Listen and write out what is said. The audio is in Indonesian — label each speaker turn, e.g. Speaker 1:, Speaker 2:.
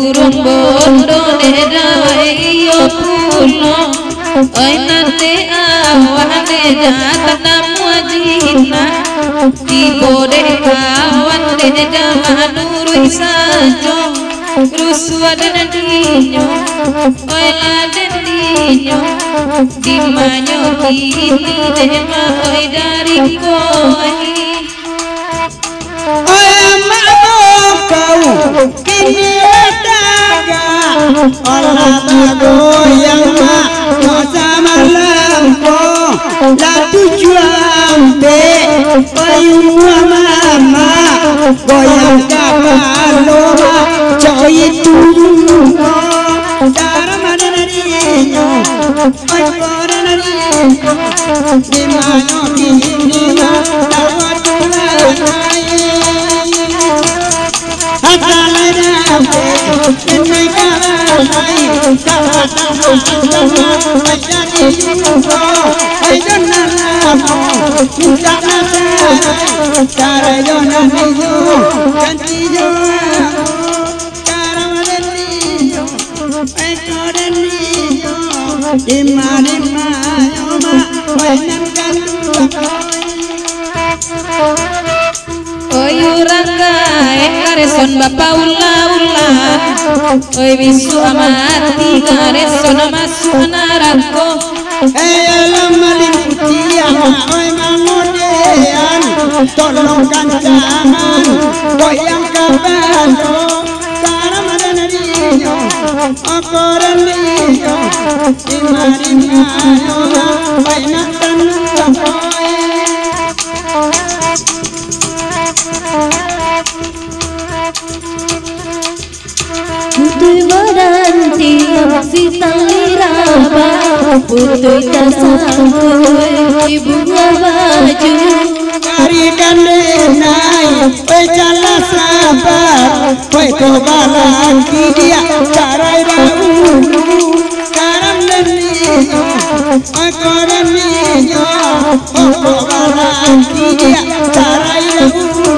Speaker 1: burung bondo deda iyo pulo oi nante awane jatana muajina dibode kawan deda manurui sajo rusua dan dinyo oi laden dinyo dimanyo kini dema oi dari koi
Speaker 2: kini daga olah goyang mak no sama lampo la tujuan be payung mama goyang kapalo coy tuyung cara madanarinya ay koranarinya dimano kini ma tawatulanai
Speaker 1: Son bapa ulah oi bisu amati gareson masuk narako
Speaker 2: alam malin putian oi mangodean tolong kancangan goyang kabalo karam danariyo akoran liyo imari mayo baina tanu
Speaker 1: putui badanti si taliraba putui dasar ibu baju
Speaker 2: kari kandenai pecala sabar peko balang kidia carai dahulu karam leniyo akoran niyo peko balang kidia carai dahulu